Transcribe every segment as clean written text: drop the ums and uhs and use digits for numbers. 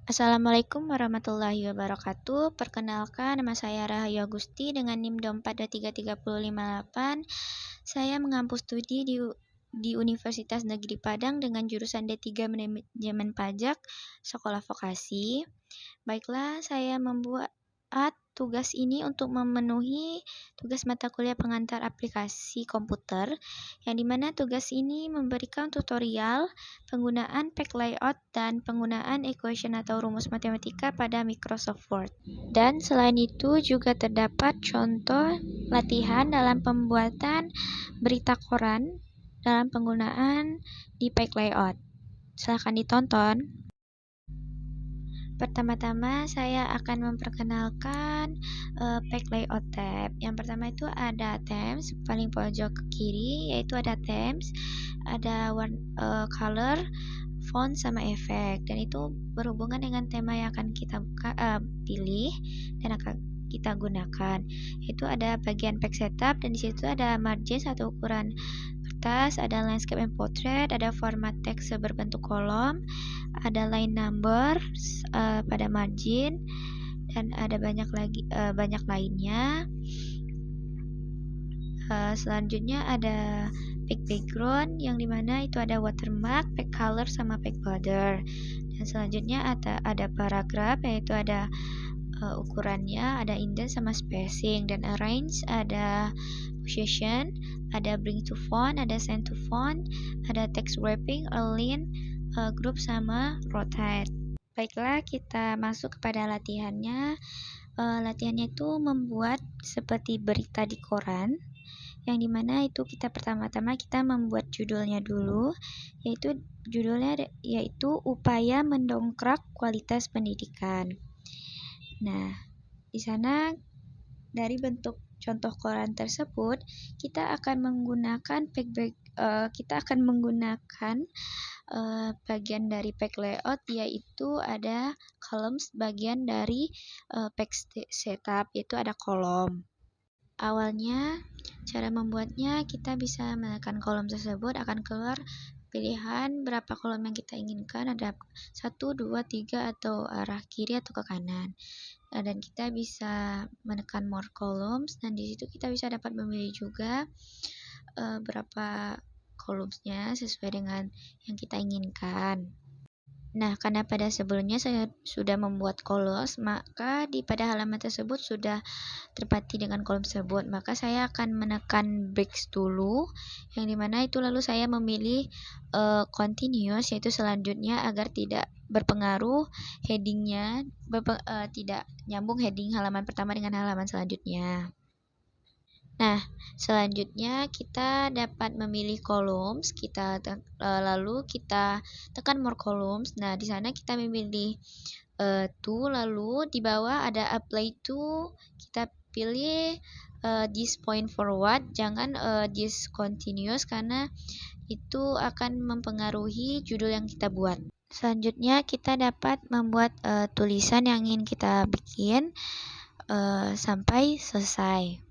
Assalamualaikum warahmatullahi wabarakatuh. Perkenalkan, nama saya Rahayu Agusti dengan NIM 24233058. Saya mengampu studi di Universitas Negeri Padang dengan jurusan D3 Manajemen Pajak, Sekolah Vokasi. Baiklah, saya membuat tugas ini untuk memenuhi tugas mata kuliah pengantar aplikasi komputer, yang dimana tugas ini memberikan tutorial penggunaan pack layout dan penggunaan equation atau rumus matematika pada Microsoft Word. Dan selain itu juga terdapat contoh latihan dalam pembuatan berita koran dalam penggunaan di pack layout. Silahkan ditonton. Pertama-tama saya akan memperkenalkan pack layout tab. Yang pertama itu ada themes, paling pojok ke kiri yaitu ada themes, ada color, font sama efek, dan itu berhubungan dengan tema yang akan kita pilih dan akan kita gunakan. Itu ada bagian pack setup, dan di situ ada margin atau ukuran kertas, ada landscape and portrait, ada format teks berbentuk kolom, ada line number pada margin, dan ada banyak lainnya. Selanjutnya ada pack background, yang dimana itu ada watermark, pack color, sama pack border. Dan selanjutnya ada paragraf, yaitu ada ukurannya, ada indent sama spacing, dan arrange, ada position, ada bring to font, ada send to font, ada text wrapping, align, group, sama rotate. Baiklah, kita masuk kepada latihannya. Latihannya itu membuat seperti berita di koran, yang dimana itu pertama-tama kita membuat judulnya dulu, yaitu upaya mendongkrak kualitas pendidikan. Nah, di sana dari bentuk contoh koran tersebut kita akan menggunakan bagian dari pack layout, yaitu ada columns, bagian dari pack setup, yaitu ada kolom. Awalnya, cara membuatnya kita bisa menekan kolom tersebut, akan keluar pilihan berapa kolom yang kita inginkan, ada 1, 2, 3, atau arah kiri atau ke kanan. Dan kita bisa menekan more columns, dan di situ kita bisa dapat memilih juga berapa columnsnya sesuai dengan yang kita inginkan. Nah, karena pada sebelumnya saya sudah membuat columns, maka pada halaman tersebut sudah terpati dengan kolom tersebut, maka saya akan menekan breaks dulu, yang dimana itu lalu saya memilih continuous, yaitu selanjutnya, agar tidak berpengaruh headingnya, tidak nyambung heading halaman pertama dengan halaman selanjutnya. Nah, selanjutnya kita dapat memilih columns, lalu kita tekan more columns. Nah, di sana kita memilih to, lalu di bawah ada apply to, kita pilih this point forward, jangan this continuous, karena itu akan mempengaruhi judul yang kita buat. Selanjutnya kita dapat membuat tulisan yang ingin kita bikin sampai selesai.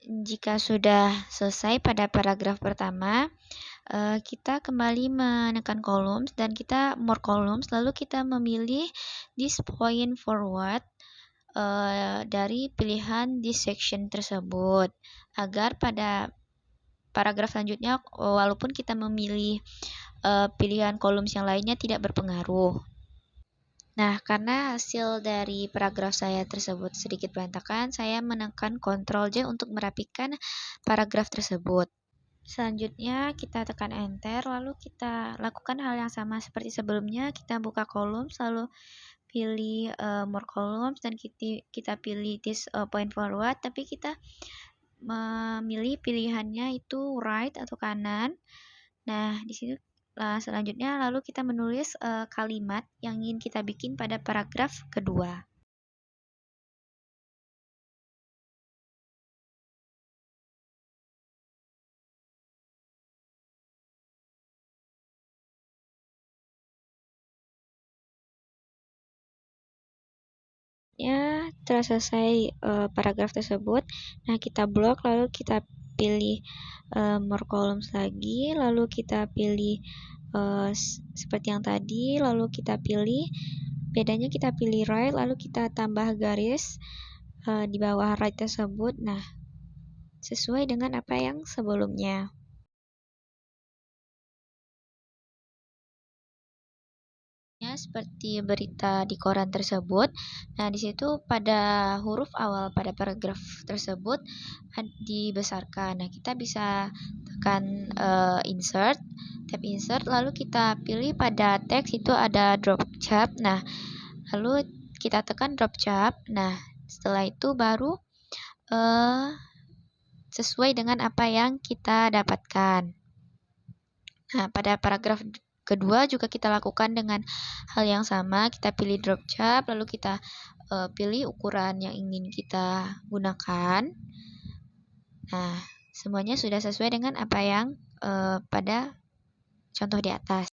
Jika sudah selesai pada paragraf pertama, kita kembali menekan columns dan kita more columns, lalu kita memilih this point forward dari pilihan this section tersebut, agar pada paragraf selanjutnya walaupun kita memilih pilihan columns yang lainnya tidak berpengaruh. Nah, karena hasil dari paragraf saya tersebut sedikit berantakan, saya menekan Ctrl J untuk merapikan paragraf tersebut. Selanjutnya kita tekan enter, lalu kita lakukan hal yang sama seperti sebelumnya. Kita buka columns, lalu pilih more columns, dan kita pilih this point forward, tapi kita memilih pilihannya itu right atau kanan. Nah, di sini selanjutnya lalu kita menulis kalimat yang ingin kita bikin pada paragraf kedua. telah selesai paragraf tersebut, nah kita blok, lalu kita pilih more columns lagi, lalu kita pilih seperti yang tadi, lalu kita pilih, bedanya kita pilih right, lalu kita tambah garis di bawah right tersebut, nah sesuai dengan apa yang sebelumnya. Seperti berita di koran tersebut. Nah, di situ pada huruf awal pada paragraf tersebut dibesarkan. Nah, kita bisa tekan insert, tab insert, lalu kita pilih pada teks itu ada drop cap. Nah, lalu kita tekan drop cap. Nah, setelah itu baru sesuai dengan apa yang kita dapatkan. Nah, pada paragraf kedua juga kita lakukan dengan hal yang sama, kita pilih drop cap, lalu kita pilih ukuran yang ingin kita gunakan. Nah, semuanya sudah sesuai dengan apa yang pada contoh di atas.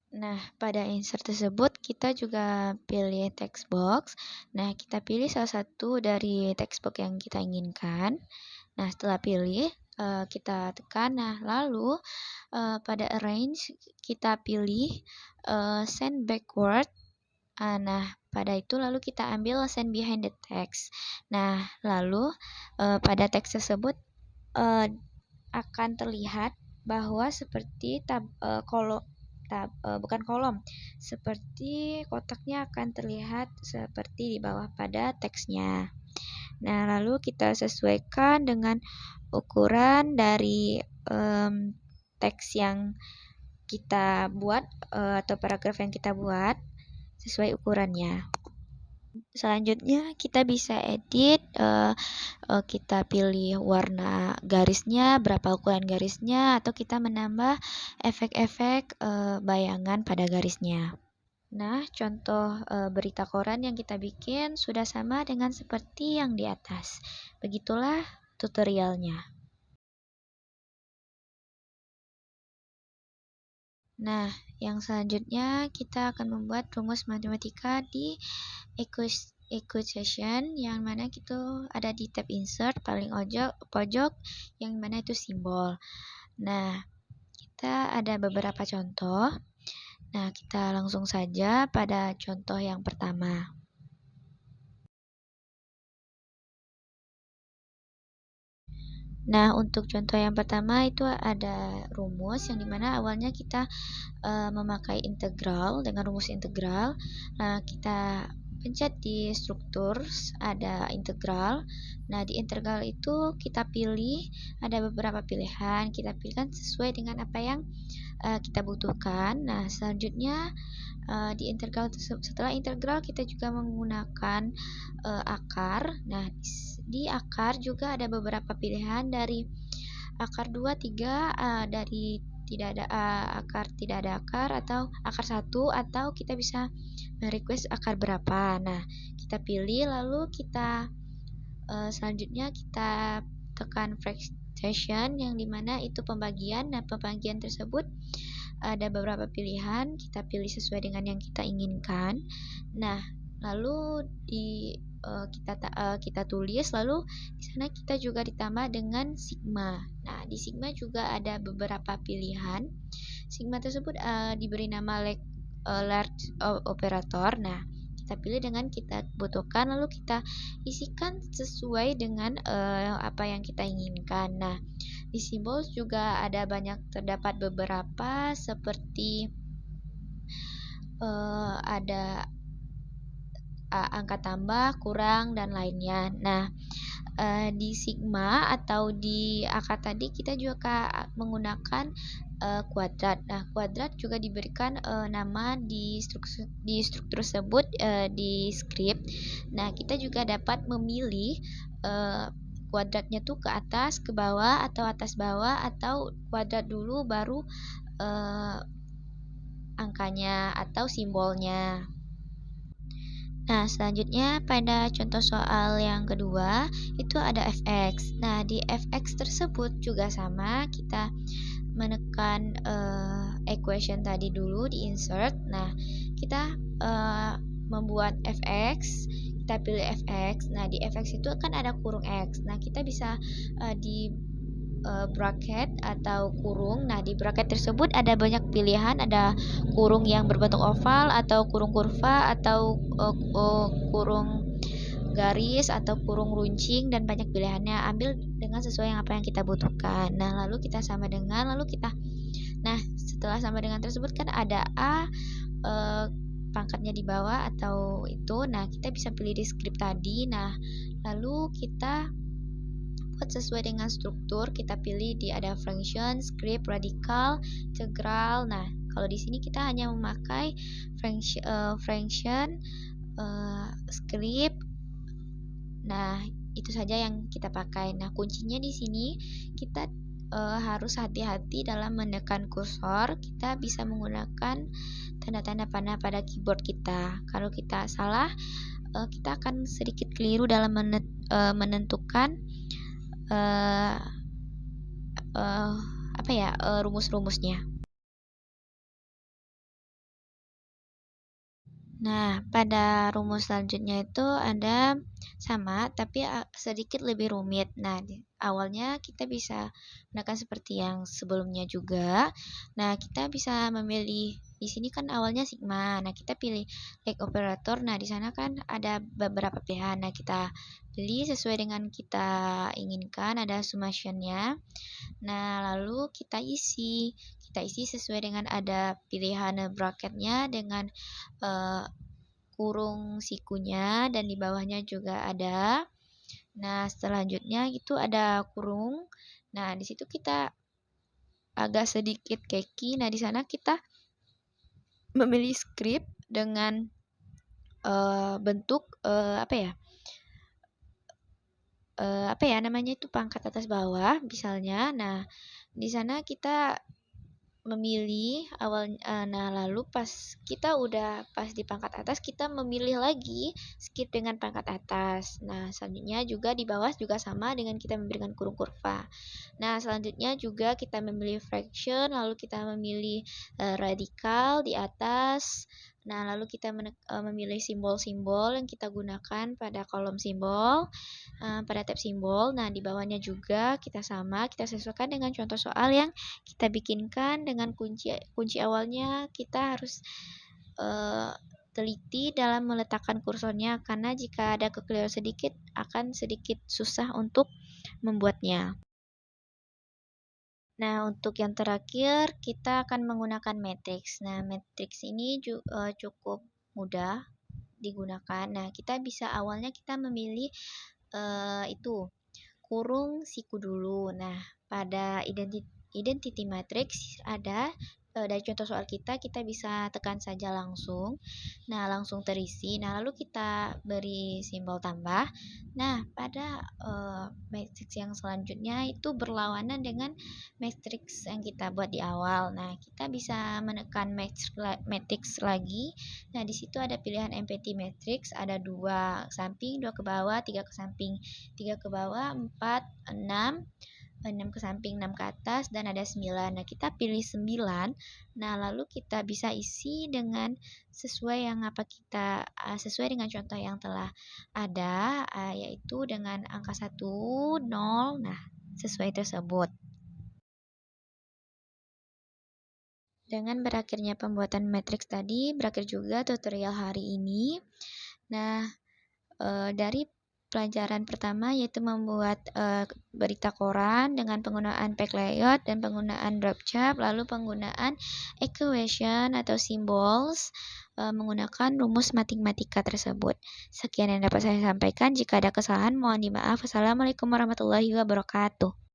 Nah, pada insert tersebut kita juga pilih text box. Nah, kita pilih salah satu dari text box yang kita inginkan. Nah, setelah pilih, kita tekan. Nah, lalu pada arrange kita pilih send backward. Nah, pada itu lalu kita ambil send behind the text. Nah, lalu pada teks tersebut akan terlihat bahwa seperti bukan kolom, seperti kotaknya akan terlihat seperti di bawah pada teksnya. Nah, lalu kita sesuaikan dengan ukuran dari teks yang kita buat atau paragraf yang kita buat sesuai ukurannya. Selanjutnya kita bisa edit, kita pilih warna garisnya, berapa ukuran garisnya, atau kita menambah efek-efek bayangan pada garisnya. Nah, contoh berita koran yang kita bikin sudah sama dengan seperti yang di atas. Begitulah tutorialnya. Nah, yang selanjutnya kita akan membuat rumus matematika di equation yang mana itu ada di tab insert paling pojok yang mana itu simbol. Nah, kita ada beberapa contoh. Nah, kita langsung saja pada contoh yang pertama. Nah, untuk contoh yang pertama itu ada rumus yang dimana awalnya kita memakai integral dengan rumus integral. Nah, kita pencet di struktur ada integral. Nah, di integral itu kita pilih ada beberapa pilihan. Kita pilihkan sesuai dengan apa yang kita butuhkan. Nah, selanjutnya di integral setelah integral kita juga menggunakan akar. Nah, di akar juga ada beberapa pilihan dari akar 2, 3, dari tidak ada akar, tidak ada akar, atau akar 1, atau kita bisa request akar berapa. Nah, kita pilih lalu kita selanjutnya kita tekan fraction yang dimana itu pembagian. Nah, pembagian tersebut ada beberapa pilihan, kita pilih sesuai dengan yang kita inginkan. Nah, lalu kita tulis, lalu di sana kita juga ditambah dengan sigma. Nah, di sigma juga ada beberapa pilihan. Sigma tersebut diberi nama large operator. Nah, kita pilih dengan kita butuhkan, lalu kita isikan sesuai dengan apa yang kita inginkan. Nah, di simbol juga ada terdapat beberapa seperti ada angka tambah, kurang, dan lainnya. Nah, di sigma atau di akar tadi kita juga menggunakan kuadrat. Nah, kuadrat juga diberikan nama di struktur tersebut di script. Nah, kita juga dapat memilih kuadratnya tuh ke atas, ke bawah, atau atas bawah, atau kuadrat dulu baru angkanya atau simbolnya. Nah, selanjutnya pada contoh soal yang kedua itu ada fx. Nah, di fx tersebut juga sama, kita menekan equation tadi dulu di insert. Nah, kita membuat fx, kita pilih fx. Nah, di fx itu kan ada kurung x. Nah, kita bisa di bracket atau kurung. Nah, di bracket tersebut ada banyak pilihan, ada kurung yang berbentuk oval atau kurung kurva atau kurung garis atau kurung runcing, dan banyak pilihannya. Ambil dengan sesuai yang apa yang kita butuhkan. Nah, lalu kita sama dengan, nah, setelah sama dengan tersebut kan ada A, pangkatnya di bawah atau itu. Nah, kita bisa pilih di script tadi. Nah, lalu kita buat sesuai dengan struktur. Kita pilih di ada function, script, radical, integral. Nah, kalau di sini kita hanya memakai function, script. Nah, itu saja yang kita pakai. Nah, kuncinya di sini kita harus hati-hati dalam menekan kursor. Kita bisa menggunakan tanda-tanda panah pada keyboard kita. Kalau kita salah, kita akan sedikit keliru dalam menentukan rumus-rumusnya. Nah, pada rumus selanjutnya itu ada sama tapi sedikit lebih rumit. Nah, awalnya kita bisa gunakan seperti yang sebelumnya juga. Nah, kita bisa memilih di sini kan awalnya sigma. Nah, kita pilih like operator. Nah, di sana kan ada beberapa pilihan. Nah, kita pilih sesuai dengan kita inginkan, ada summation-nya. Nah, lalu kita isi sesuai dengan ada pilihan bracketnya dengan kurung sikunya, dan di bawahnya juga ada. Nah, selanjutnya itu ada kurung. Nah, di situ kita agak sedikit keki. Nah, di sana kita memilih script dengan bentuk namanya itu pangkat atas bawah misalnya. Nah, di sana kita memilih nah, lalu pas kita udah pas di pangkat atas, kita memilih lagi skip dengan pangkat atas. Nah, selanjutnya juga di bawah juga sama dengan kita memberikan kurung kurva. Nah, selanjutnya juga kita memilih fraction, lalu kita memilih radikal di atas. Nah, lalu kita memilih simbol-simbol yang kita gunakan pada kolom simbol, pada tab simbol. Nah, di bawahnya juga kita sesuaikan dengan contoh soal yang kita bikinkan. Dengan kunci awalnya kita harus teliti dalam meletakkan kursornya, karena jika ada kekeliruan sedikit akan sedikit susah untuk membuatnya. Nah, untuk yang terakhir kita akan menggunakan matriks. Nah, matriks ini cukup mudah digunakan. Nah, kita bisa awalnya kita memilih itu kurung siku dulu. Nah, pada identity matrix ada dari contoh soal kita bisa tekan saja langsung. Nah, langsung terisi. Nah, lalu kita beri simbol tambah. Nah, pada matrix yang selanjutnya itu berlawanan dengan matrix yang kita buat di awal. Nah, kita bisa menekan matrix lagi. Nah, di situ ada pilihan empty matrix, ada 2 ke samping, 2 ke bawah, 3 ke samping, 3 ke bawah, 4, 6 ke samping, 6 ke atas, dan ada 9. Nah, kita pilih 9. Nah, lalu kita bisa isi dengan sesuai dengan contoh yang telah ada, yaitu dengan angka 1, 0. Nah, sesuai tersebut. Dengan berakhirnya pembuatan matriks tadi, berakhir juga tutorial hari ini. Nah, dari pelajaran pertama yaitu membuat berita koran dengan penggunaan page layout dan penggunaan drop chart, lalu penggunaan equation atau symbols menggunakan rumus matematika tersebut. Sekian yang dapat saya sampaikan. Jika ada kesalahan mohon dimaaf. Wassalamualaikum warahmatullahi wabarakatuh.